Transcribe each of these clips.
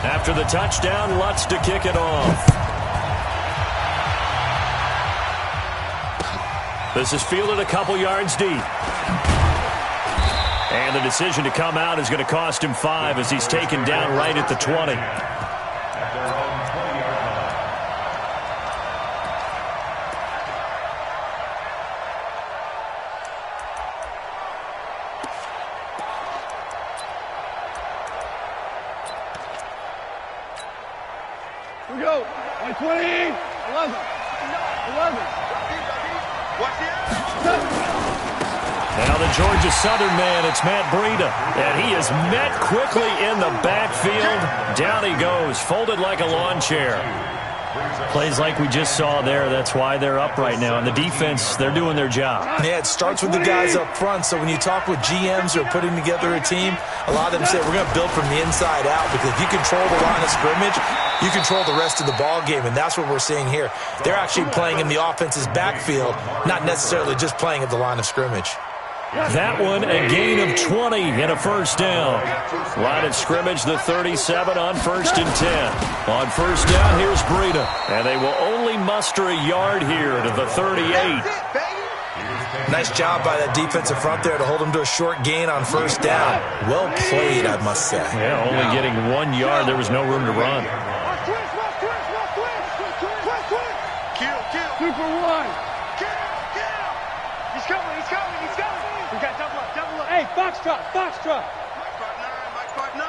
After the touchdown, Lutz to kick it off. This is fielded a couple yards deep. And the decision to come out is going to cost him 5 as he's taken down right at the 20. Here we go. 120. 11. 11. Now the Georgia Southern man, it's Matt Breida. And he is met quickly in the backfield. Down he goes, folded like a lawn chair. Plays like we just saw there. That's why they're up right now. And the defense, they're doing their job. Yeah, it starts with the guys up front. So when you talk with GMs who are putting together a team, a lot of them say we're going to build from the inside out, because if you control the line of scrimmage, you control the rest of the ball game, and that's what we're seeing here. They're actually playing in the offense's backfield, not necessarily just playing at the line of scrimmage. That one, a gain of 20 and a first down. Line of scrimmage, the 37 on 1st and 10. On first down, here's Breida. And they will only muster a yard here to the 38. Nice job by that defensive front there to hold him to a short gain on first down. Well played, I must say. Yeah, only getting 1 yard. There was no room to run. Two for one. He's coming. We got double up. Hey, Foxtrot. Mike 9.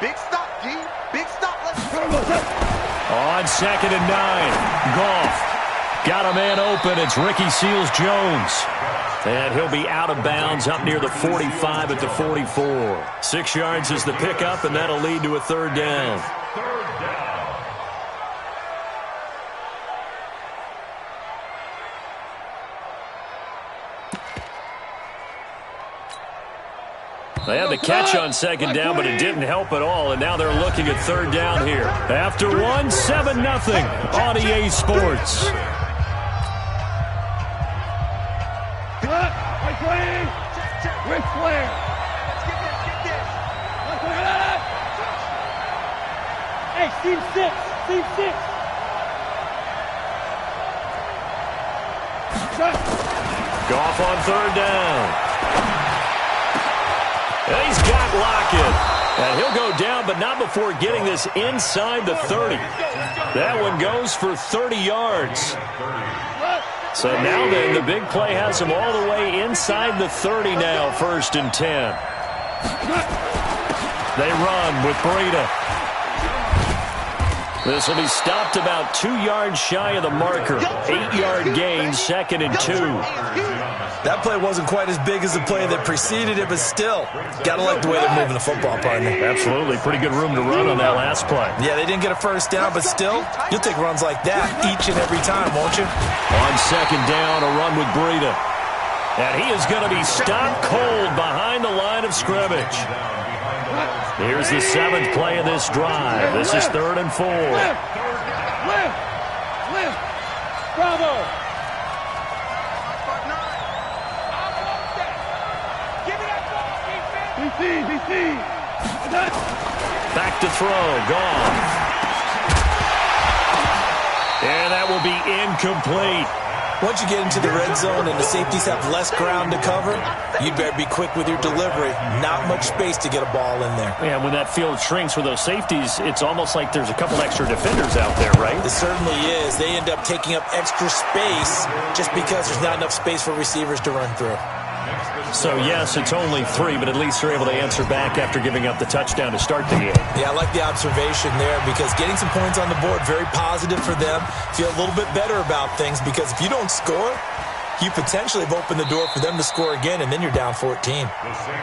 Big stop, D. Big stop. Let's go. On 2nd and 9. Goff got a man open. It's Ricky Seals-Jones. And he'll be out of bounds up near the 45 at the 44. 6 yards is the pickup, and that'll lead to a third down. They had the catch on 2nd down, but it didn't help at all, and now they're looking at 3rd down here. After 1, 7-0 on EA Sports. Ric Flair. Hey, Team 6. Goff on 3rd down. And he's got Lockett. And he'll go down, but not before getting this inside the 30. That one goes for 30 yards. So now then, the big play has him all the way inside the 30 now, 1st and 10. They run with Breida. This will be stopped about 2 yards shy of the marker. 8-yard gain, 2nd and 2. That play wasn't quite as big as the play that preceded it, but still, got to like the way they're moving the football, partner. Absolutely. Pretty good room to run on that last play. Yeah, they didn't get a first down, but still, you'll take runs like that each and every time, won't you? On 2nd down, a run with Breida. And he is going to be stopped cold behind the line of scrimmage. Here's the 7th play of this drive. This is 3rd and 4. Left. Bravo. BC. Back to throw. Gone. And that will be incomplete. Once you get into the red zone and the safeties have less ground to cover, you'd better be quick with your delivery. Not much space to get a ball in there. Yeah, when that field shrinks with those safeties, it's almost like there's a couple extra defenders out there, right? It certainly is. They end up taking up extra space just because there's not enough space for receivers to run through. So, yes, it's only 3, but at least they're able to answer back after giving up the touchdown to start the game. Yeah, I like the observation there because getting some points on the board, very positive for them. Feel a little bit better about things because if you don't score, you potentially have opened the door for them to score again, and then you're down 14.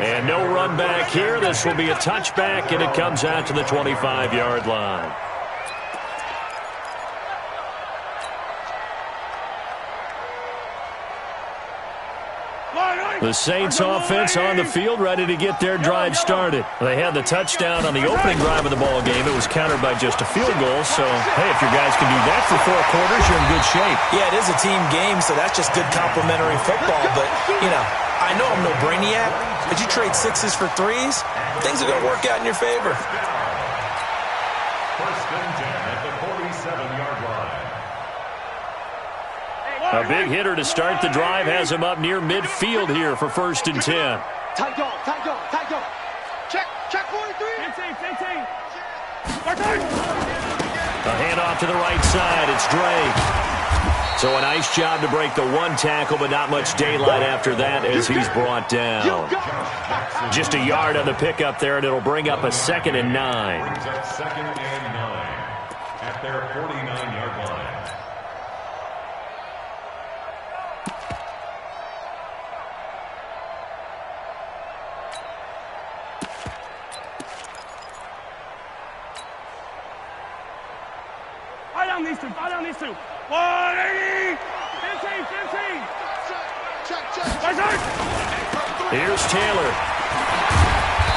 And no run back here. This will be a touchback, and it comes out to the 25-yard line. The Saints offense on the field, ready to get their drive started. They had the touchdown on the opening drive of the ball game. It was countered by just a field goal. So, hey, if your guys can do that for 4 quarters, you're in good shape. Yeah, it is a team game, so that's just good complimentary football. But, you know, I know I'm no brainiac, but you trade 6s for 3s, things are going to work out in your favor. A big hitter to start the drive has him up near midfield here for 1st and 10. Tight dog, tight dog, tight dog. Check 43. 15. A handoff to the right side. It's Drake. So a nice job to break the one tackle, but not much daylight after that as he's brought down. Just a yard on the pickup there, and it'll bring up a 2nd and 9. Brings up 2nd and 9 at their 49-yard line. Fire down these two. 180. 15. Check. Here's Taylor.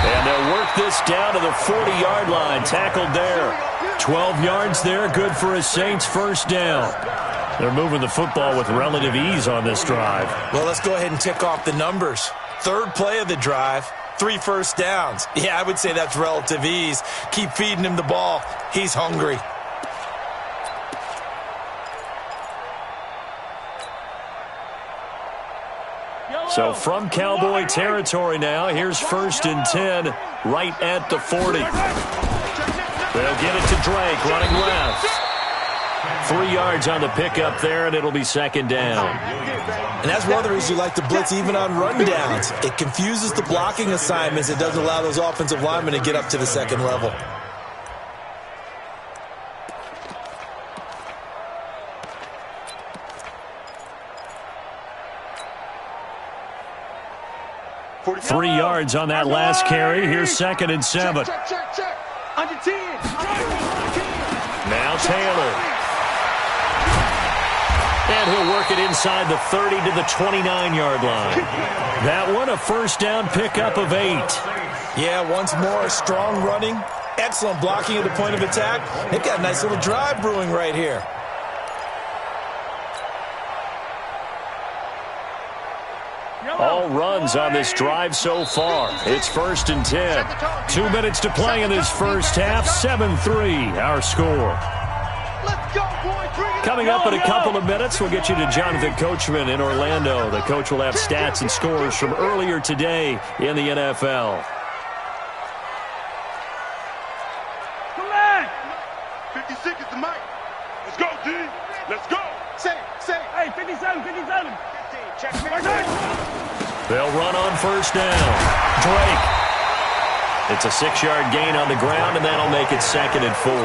And they'll work this down to the 40-yard line. Tackled there. 12 yards there. Good for a Saints 1st down. They're moving the football with relative ease on this drive. Well, let's go ahead and tick off the numbers. 3rd play of the drive, 3 first downs. Yeah, I would say that's relative ease. Keep feeding him the ball. He's hungry. So from Cowboy territory now, here's 1st and 10 right at the 40. They'll give it to Drake running left. 3 yards on the pickup there, and it'll be 2nd down. And that's one of the reasons you like to blitz even on rundowns. It confuses the blocking assignments. It doesn't allow those offensive linemen to get up to the 2nd level. Three yards on that last carry. Here's 2nd and 7. Check. Under 10. Now Taylor. And he'll work it inside the 30 to the 29-yard line. That one a 1st down pickup of 8. Yeah, once more, strong running, excellent blocking at the point of attack. They've got a nice little drive brewing right here. All runs on this drive so far. It's 1st and 10. 2 minutes to play in this first half. 7-3, our score. Let's go, boys. Coming up in a couple of minutes, we'll get you to Jonathan Coachman in Orlando. The coach will have stats and scores from earlier today in the NFL. Come back. 56 is the mic. Let's go, D. Let's go. Say. Hey, 57. 15. Check. They'll run on 1st down. Drake. It's a 6-yard gain on the ground, and that'll make it 2nd and 4.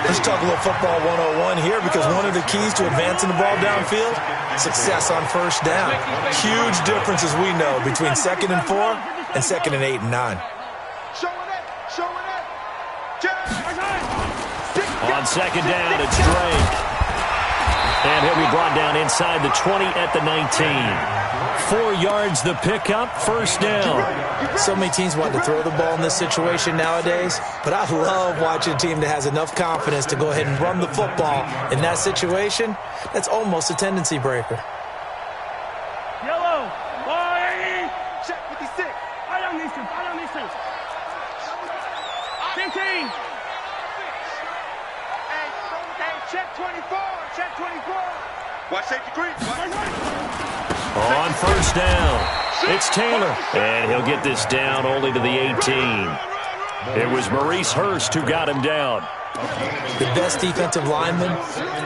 Let's talk a little football 101 here, because one of the keys to advancing the ball downfield, success on 1st down. Huge difference, as we know, between 2nd and 4 and 2nd and 8 and 9. Showing it. On 2nd down, it's Drake. And he'll be brought down inside the 20 at the 19. 4 yards the pickup, 1st down. So many teams want to throw the ball in this situation nowadays, but I love watching a team that has enough confidence to go ahead and run the football in that situation. That's almost a tendency breaker. Yellow. 180. Check 56. Fire down these two. 15. Hey, check 24. Watch safety creep. On 1st down, it's Taylor. And he'll get this down only to the 18. It was Maurice Hurst who got him down. The best defensive linemen,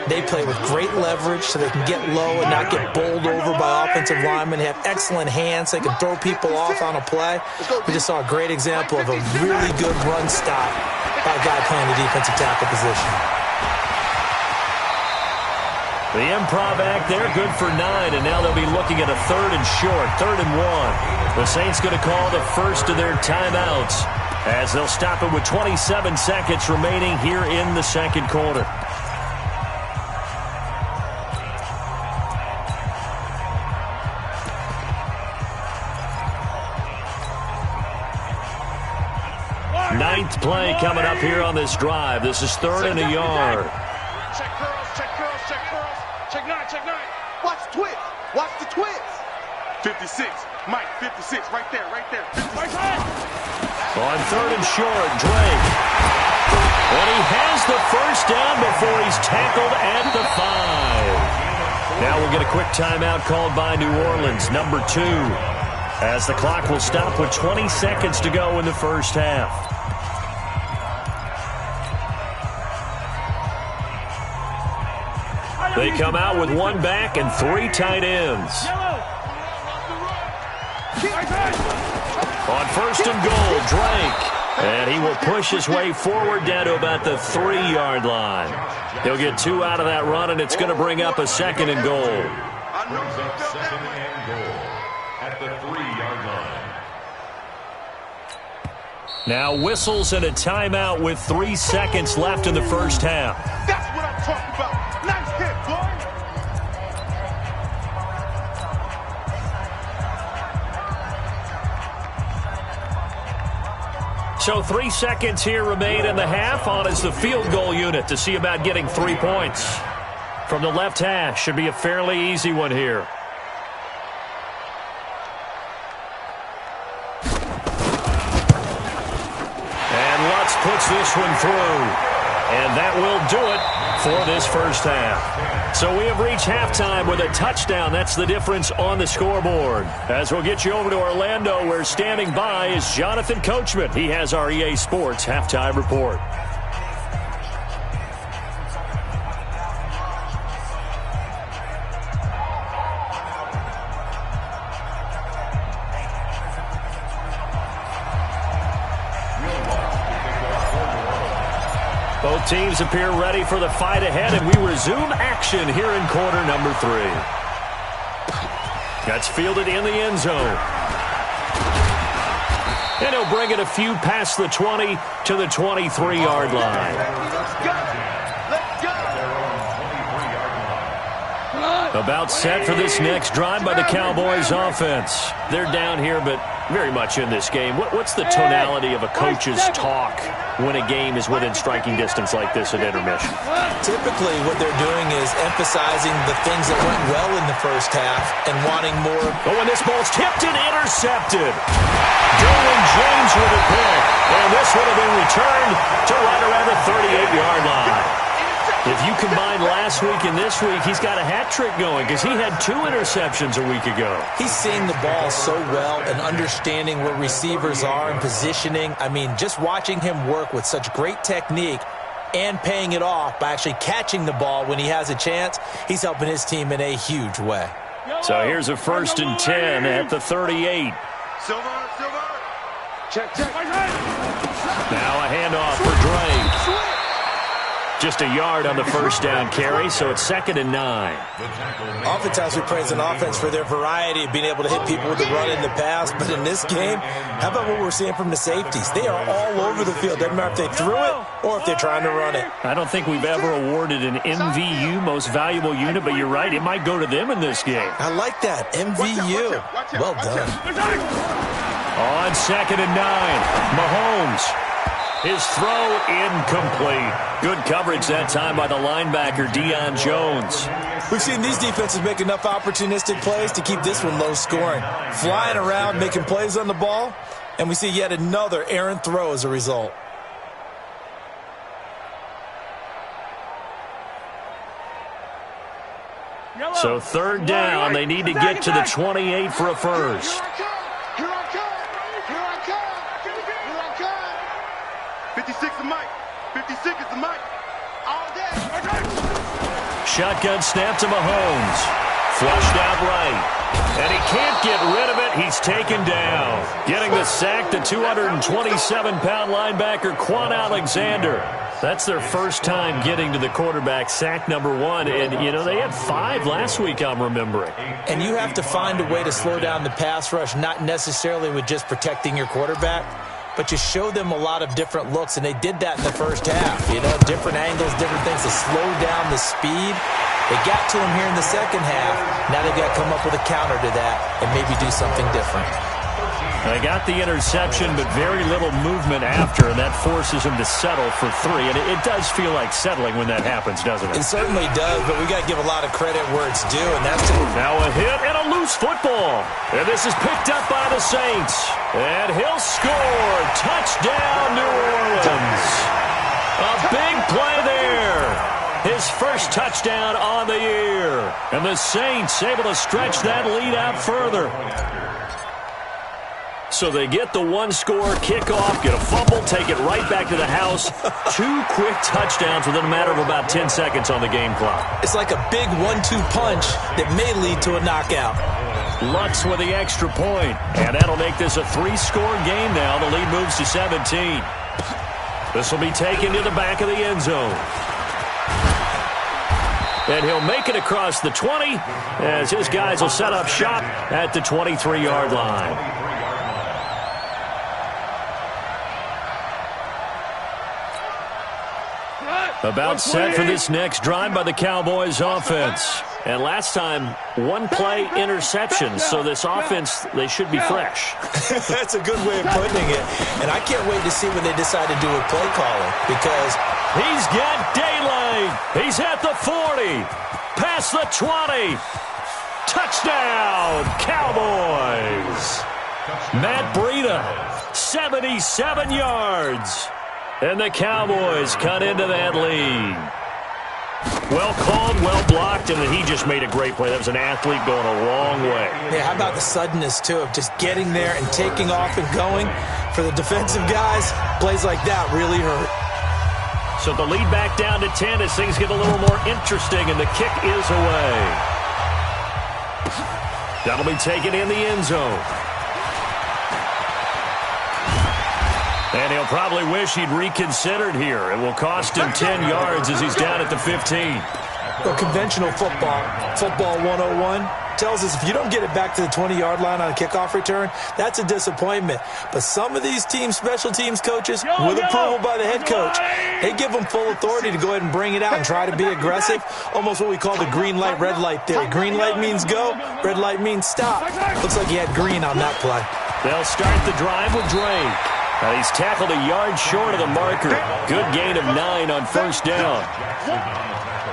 they play with great leverage so they can get low and not get bowled over by offensive linemen. They have excellent hands. They can throw people off on a play. We just saw a great example of a really good run stop by a guy playing the defensive tackle position. The improv act there, good for 9, and now they'll be looking at a 3rd and short, 3rd and 1. The Saints going to call the first of their timeouts as they'll stop it with 27 seconds remaining here in the 2nd quarter. Ninth play coming up here on this drive. This is 3rd and a yard. Check curls. Check 9. Watch the twist. 56. Mike, 56. Right there. 56. Right side. On 3rd and short, Drake. And he before he's tackled at the 5. Now we'll get a quick timeout called by New Orleans, number 2, as the clock will stop with 20 seconds to go in the first half. They come out with 1 back and 3 tight ends. On first and goal, Drake. And he will push his way forward down to about the 3-yard line. He'll get 2 out of that run, and it's going to bring up a second and goal. Brings up second and goal at the 3-yard line. Now whistles and a timeout with 3 seconds left in the first half. That's what I'm talking about. Nice hit, boy. So 3 seconds here remain in the half. On is the field goal unit to see about getting 3 points. From the left hash, should be a fairly easy one here. And Lutz puts this one through. And that will do it for this first half. So we have reached halftime with a touchdown. That's the difference on the scoreboard. As we'll get you over to Orlando, where standing by is Jonathan Coachman. He has our EA Sports halftime report. Both teams appear ready for the fight ahead, and we resume action here in quarter number 3. That's fielded in the end zone. And he'll bring it a few past the 20 to the 23-yard line. About set for this next drive by the Cowboys offense. They're down here, but very much in this game. What's the tonality of a coach's talk when a game is within striking distance like this at intermission? Typically, what they're doing is emphasizing the things that went well in the first half and wanting more. Oh, and this ball's tipped and intercepted. Derwin James with a pick. And this one will be returned to right around the 38-yard line. If you combine last week and this week, he's got a hat trick going because he had 2 interceptions a week ago. He's seeing the ball so well and understanding where receivers are and positioning. I mean, just watching him work with such great technique and paying it off by actually catching the ball when he has a chance, he's helping his team in a huge way. So here's a 1st and 10 at the 38. Silver. Check. Now a handoff for Drake. Just a yard on the first down carry, so it's 2nd and 9. Oftentimes we praise an offense for their variety of being able to hit people with the run in the pass, but in this game, how about what we're seeing from the safeties? They are all over the field. Doesn't matter if they threw it or if they're trying to run it. I don't think we've ever awarded an MVU, most valuable unit, but you're right, it might go to them in this game. I like that, MVU. Well done. On 2nd and 9, Mahomes. His throw incomplete. Good coverage that time by the linebacker, Deion Jones. We've seen these defenses make enough opportunistic plays to keep this one low scoring. Flying around, making plays on the ball, and we see yet another errant throw as a result. So 3rd down, they need to get to the 28 for a first. Here I come. 56 is Mike. 56 is the Mike. All day. Shotgun snap to Mahomes. Flushed out right. And he can't get rid of it. He's taken down. Getting the sack, the 227-pound linebacker, Quan Alexander. That's their first time getting to the quarterback, sack number 1. And, you know, they had 5 last week, I'm remembering. And you have to find a way to slow down the pass rush, not necessarily with just protecting your quarterback, but you show them a lot of different looks, and they did that in the first half. You know, different angles, different things to slow down the speed. They got to him here in the second half. Now they've got to come up with a counter to that and maybe do something different. They got the interception, but very little movement after, and that forces him to settle for 3. And it does feel like settling when that happens, doesn't it? It certainly does, but we got to give a lot of credit where it's due, and that's to... Now a hit and a loose football. And this is picked up by the Saints. And he'll score. Touchdown, New Orleans. A big play there. first touchdown on the year. And the Saints able to stretch that lead out further. So they get the one-score kickoff, get a fumble, take it right back to the house. 2 quick touchdowns within a matter of about 10 seconds on the game clock. It's like a big 1-2 punch that may lead to a knockout. Lutz with the extra point, and that'll make this a 3-score game now. The lead moves to 17. This will be taken to the back of the end zone. And he'll make it across the 20 as his guys will set up shop at the 23-yard line. About set for this next drive by the Cowboys offense. And last time, 1-play interception. So this offense, they should be fresh. That's a good way of putting it. And I can't wait to see what they decide to do with play calling. Because he's got daylight. He's at the 40. Past the 20. Touchdown, Cowboys. Matt Breida, 77 yards. And the Cowboys cut into that lead. Well called, well blocked, and he just made a great play. That was an athlete going a long way. Yeah, how about the suddenness, too, of just getting there and taking off and going? For the defensive guys, plays like that really hurt. So the lead back down to 10 as things get a little more interesting, and the kick is away. That'll be taken in the end zone. And he'll probably wish he'd reconsidered here. It will cost him 10 yards as he's down at the 15. Well, conventional football 101, tells us if you don't get it back to the 20-yard line on a kickoff return, that's a disappointment. But some of these special teams coaches, with approval by the head coach, they give them full authority to go ahead and bring it out and try to be aggressive. Almost what we call the green light, red light theory. Green light means go, red light means stop. Looks like he had green on that play. They'll start the drive with Drake. He's tackled a yard short of the marker. Good gain of 9 on first down.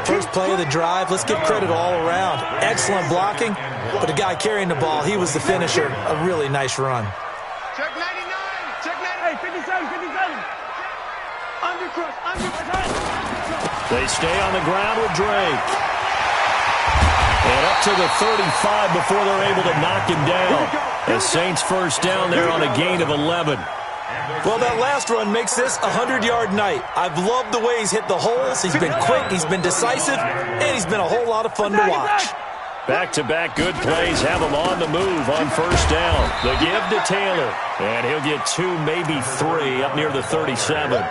First play of the drive. Let's give credit all around. Excellent blocking, but the guy carrying the ball, he was the finisher. A really nice run. Check 99. Check 90. Hey, 57, 57. Undercrush. They stay on the ground with Drake. And up to the 35 before they're able to knock him down. The Saints first down there on a gain of 11. Well, that last run makes this a 100-yard night. I've loved the way he's hit the holes. He's been quick, he's been decisive, and he's been a whole lot of fun to watch. Back-to-back good plays have him on the move on first down. The give to Taylor, and he'll get 2, maybe 3, up near the 37.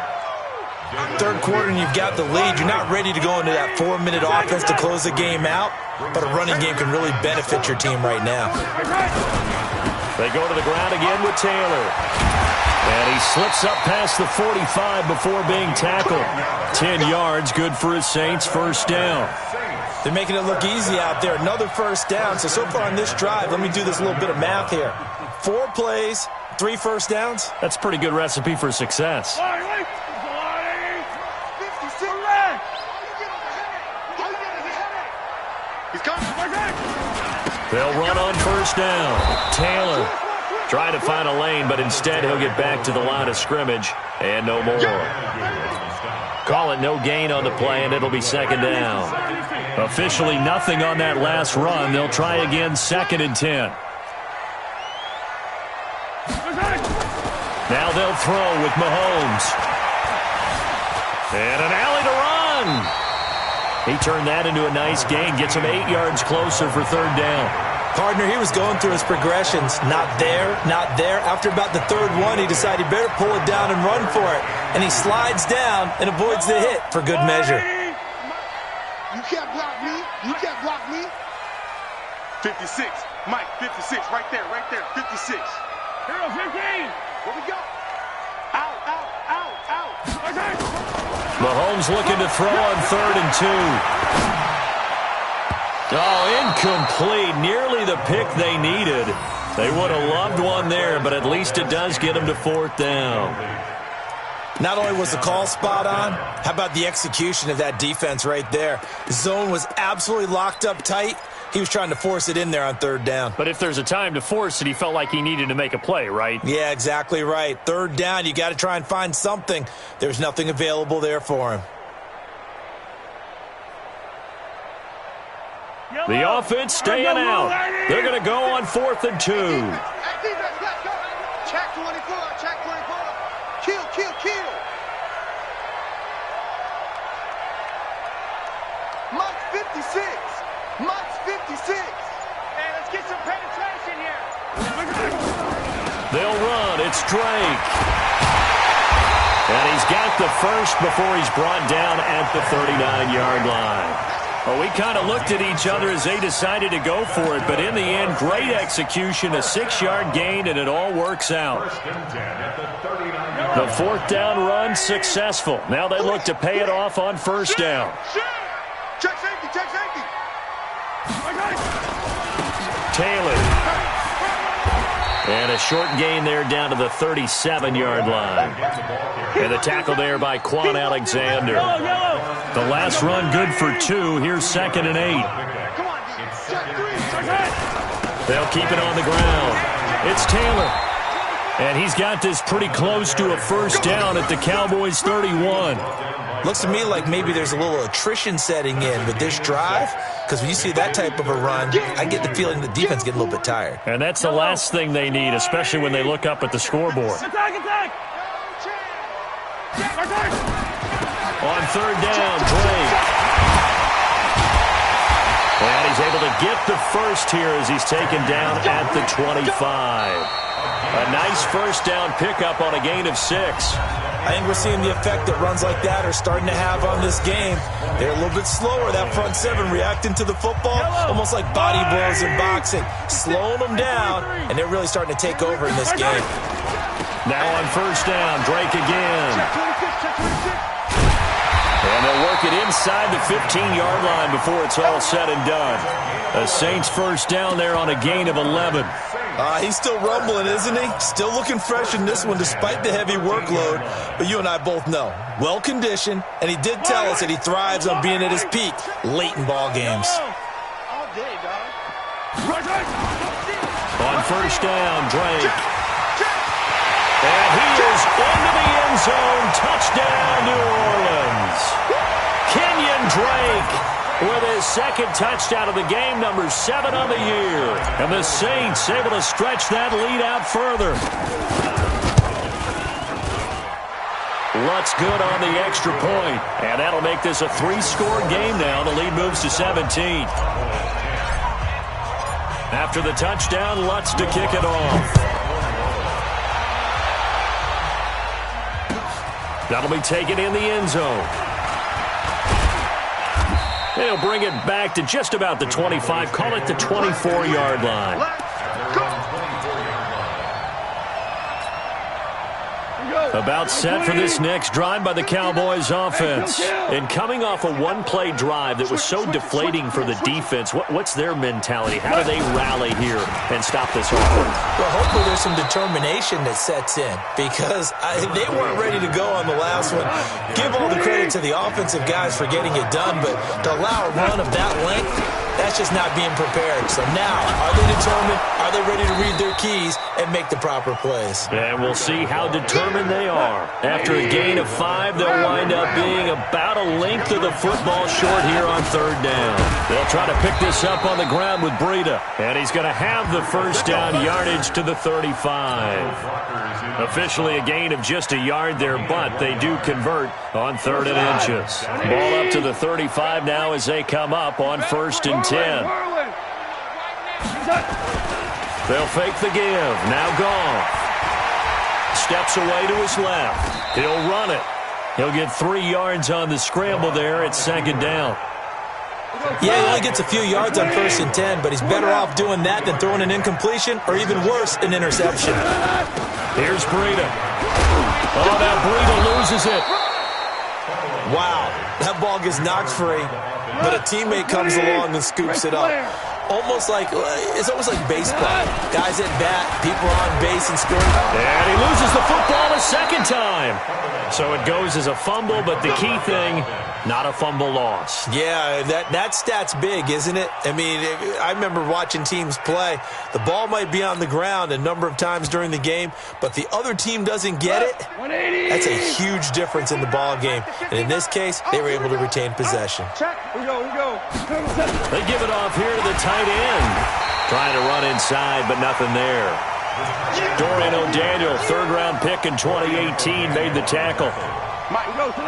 Third quarter and you've got the lead. You're not ready to go into that 4-minute offense to close the game out, but a running game can really benefit your team right now. They go to the ground again with Taylor. And he slips up past the 45 before being tackled. 10 yards, good for his Saints, first down. They're making it look easy out there. Another first down. So far on this drive, let me do this little bit of math here. 4 plays, 3 first downs. That's a pretty good recipe for success. They'll run on first down. Taylor trying to find a lane, but instead he'll get back to the line of scrimmage and no more. Call it no gain on the play, and it'll be second down. Officially nothing on that last run. They'll try again, 2nd and 10. Now they'll throw with Mahomes. And an alley to run. He turned that into a nice gain, gets him 8 yards closer for third down. Partner, he was going through his progressions. Not there, not there. After about the third one, he decided he better pull it down and run for it. And he slides down and avoids the hit for good measure. You can't block me. You can't block me. 56. Mike, 56. Right there, 56. Hero 15. Where we go? Out. Mahomes looking to throw on 3rd and 2. Oh, incomplete. Nearly the pick they needed. They would have loved one there, but at least it does get them to 4th down. Not only was the call spot on, how about the execution of that defense right there? The zone was absolutely locked up tight. He was trying to force it in there on 3rd down. But if there's a time to force it, he felt like he needed to make a play, right? Yeah, exactly right. 3rd down, you got to try and find something. There's nothing available there for him. The offense staying out. They're going to go on 4th and 2. Check 24, check 24. Kill, kill, kill. Mike's 56. Mike's 56. Hey, let's get some penetration here. They'll run. It's Drake. And he's got the first before he's brought down at the 39-yard line. Well, we kind of looked at each other as they decided to go for it, but in the end, great execution, a 6-yard gain, and it all works out. The 4th down run successful. Now they look to pay it off on 1st down. Check safety, check safety. Taylor. And a short gain there down to the 37-yard line. And the tackle there by Quan Alexander. The last run good for 2. Here's 2nd and 8. Come on, check 3. They'll keep it on the ground. It's Taylor. And he's got this pretty close to a 1st down at the Cowboys' 31. Looks to me like maybe there's a little attrition setting in with this drive, because when you see that type of a run, I get the feeling the defense getting a little bit tired. And that's the last thing they need, especially when they look up at the scoreboard. Attack! On 3rd down, Drake. And he's able to get the first here as he's taken down at the 25. A nice 1st down pickup on a gain of 6. I think we're seeing the effect that runs like that are starting to have on this game. They're a little bit slower, that front 7, reacting to the football, almost like body blows in boxing, slowing them down, and they're really starting to take over in this game. Now on 1st down, Drake again. And they'll work it inside the 15-yard line before it's all said and done. A Saints 1st down there on a gain of 11. He's still rumbling, isn't he? Still looking fresh in this one despite the heavy workload. But you and I both know, well-conditioned, and he did tell us that he thrives on being at his peak late in ball games. All day, dog. On 1st down, Drake. And he is into the end zone. Touchdown, New Orleans. Kenyon Drake with his 2nd touchdown of the game, number 7 on the year. And the Saints able to stretch that lead out further. Lutz good on the extra point. And that'll make this a 3-score game now. The lead moves to 17. After the touchdown, Lutz to kick it off. That'll be taken in the end zone. They'll bring it back to just about the 25. Call it the 24-yard line. About set for this next drive by the Cowboys offense. And coming off a one-play drive that was so deflating for the defense, what's their mentality? How do they rally here and stop this offense? Well, hopefully there's some determination that sets in, because they weren't ready to go on the last one. Give all the credit to the offensive guys for getting it done, but to allow a run of that length, that's just not being prepared. So now, are they determined? Are they ready to read their keys and make the proper plays? And we'll see how determined they are. After a gain of 5, they'll wind up being about a length of the football short here on 3rd down. They'll try to pick this up on the ground with Breida. And he's going to have the 1st down yardage to the 35. Officially a gain of just a yard there, but they do convert on 3rd and inches. Ball up to the 35 now as they come up on 1st and 10. They'll fake the give. Now Goff. Steps away to his left. He'll run it. He'll get 3 yards on the scramble there at 2nd down. Yeah, he only gets a few yards on 1st and 10, but he's better off doing that than throwing an incompletion or even worse, an interception. Here's Breida. Oh, now Breida loses it. Wow, that ball gets knocked free, but a teammate comes along and scoops it up. almost like baseball. Guys at bat, people on base and scoring. And he loses the football a second time. So it goes as a fumble, but the key thing, not a fumble loss. Yeah, that stat's big, isn't it? I mean, I remember watching teams play. The ball might be on the ground a number of times during the game, but the other team doesn't get it. That's a huge difference in the ball game. And in this case, they were able to retain possession. We go. They give it off here to the tight end. Trying to run inside, but nothing there. Dorian O'Daniel, third-round pick in 2018, made the tackle. Mike, go to the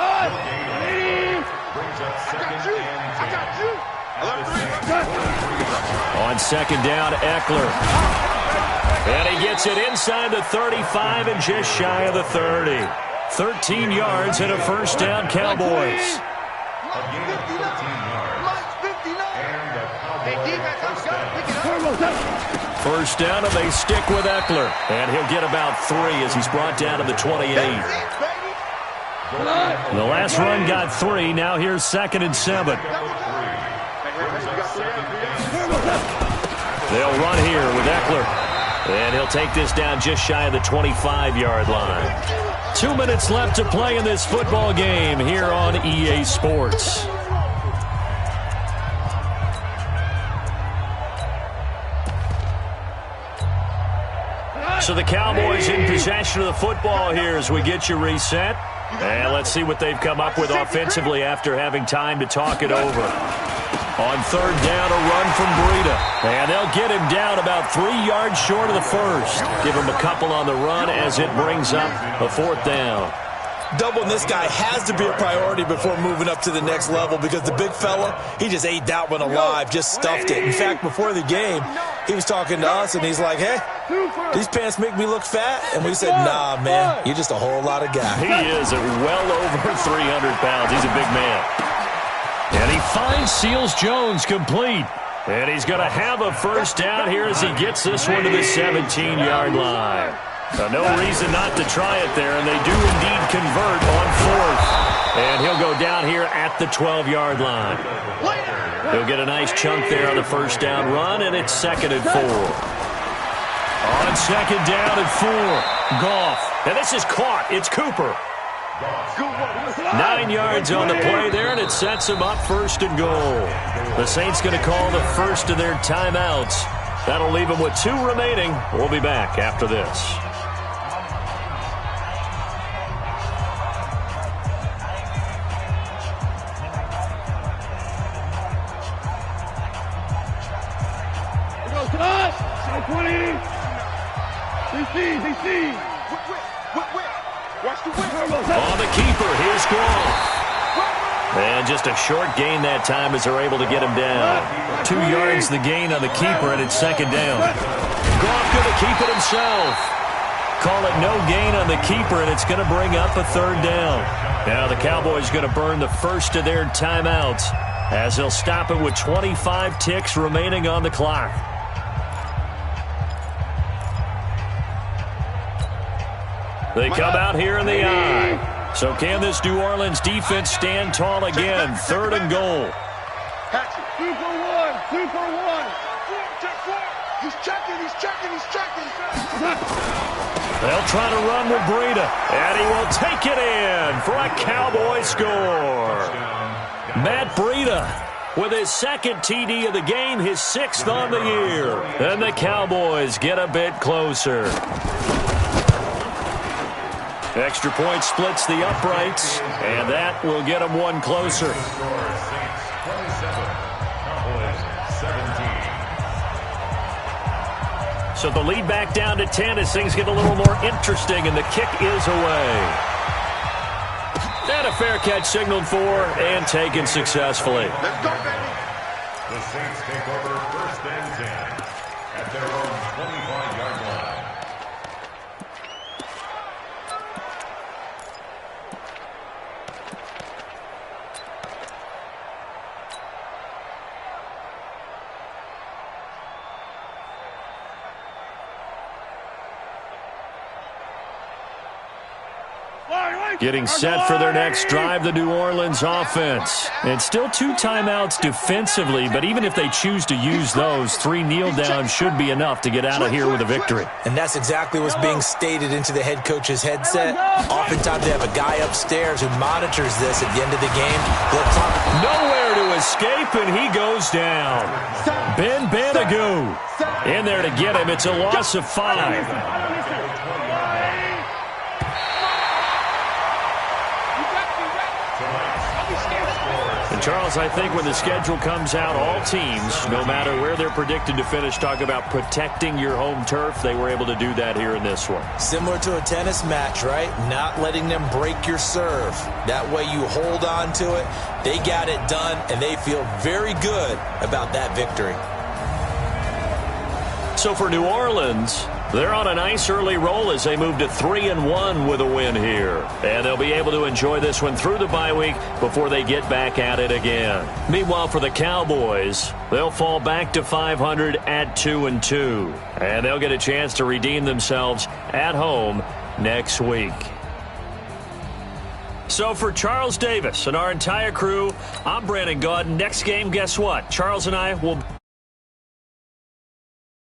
On second down, Eckler. And he gets it inside the 35 and just shy of the 30. 13 yards and a first down, Cowboys. First down, and they stick with Eckler. And he'll get about 3 as he's brought down to the 28. The last run got 3. Now here's 2nd and 7. They'll run here with Eckler. And he'll take this down just shy of the 25-yard line. 2 minutes left to play in this football game here on EA Sports. So the Cowboys in possession of the football here as we get you reset. And let's see what they've come up with offensively after having time to talk it over. On third down, a run from Breida. And they'll get him down about 3 yards short of the first. Give him a couple on the run as it brings up a 4th down. Doubling this guy has to be a priority before moving up to the next level because the big fella, he just ate that one alive, just stuffed it. In fact, before the game, he was talking to us, and he's like, hey, these pants make me look fat. And we said, nah, man, you're just a whole lot of guy. He is well over 300 pounds. He's a big man. And he finds Seals Jones complete. And he's going to have a first down here as he gets this one to the 17-yard line. So no reason not to try it there, and they do indeed convert on 4th. And he'll go down here at the 12-yard line. He'll get a nice chunk there on the first down run, and it's 2nd and 4. On second down and 4, Goff. And this is caught. It's Cooper. 9 yards on the play there, and it sets him up 1st and goal. The Saints going to call the first of their timeouts. That'll leave them with 2 remaining. We'll be back after this. On the keeper, here's Goff. And just a short gain that time as they're able to get him down. 2 yards the gain on the keeper, and it's 2nd down. Goff going to keep it himself. Call it no gain on the keeper, and it's going to bring up a 3rd down. Now the Cowboys going to burn the first of their timeouts as they'll stop it with 25 ticks remaining on the clock. They come out here in the eye. So can this New Orleans defense stand tall again? 3rd and goal. 2 for 1. He's checking. They'll try to run with Breida, and he will take it in for a Cowboy score. Matt Breida with his 2nd TD of the game, his 6th on the year. And the Cowboys get a bit closer. Extra point splits the uprights, and that will get them 1 closer. So the lead back down to 10 as things get a little more interesting, and the kick is away. And a fair catch signaled for and taken successfully. Let's go, baby. The Saints take over 1st and 10 at their own 25-yard line. Getting set for their next drive, the New Orleans offense. And still 2 timeouts defensively, but even if they choose to use those, 3 kneel downs should be enough to get out of here with a victory. And that's exactly what's being stated into the head coach's headset. Oftentimes they have a guy upstairs who monitors this at the end of the game. Nowhere to escape, and he goes down. Ben Banagoo in there to get him. It's a loss of 5. Charles, I think when the schedule comes out, all teams, no matter where they're predicted to finish, talk about protecting your home turf. They were able to do that here in this one. Similar to a tennis match, right? Not letting them break your serve. That way you hold on to it. They got it done, and they feel very good about that victory. So for New Orleans, they're on a nice early roll as they move to 3-1 with a win here. And they'll be able to enjoy this one through the bye week before they get back at it again. Meanwhile, for the Cowboys, they'll fall back to 500 at 2-2. And they'll get a chance to redeem themselves at home next week. So for Charles Davis and our entire crew, I'm Brandon Gaudin. Next game, guess what? Charles and I will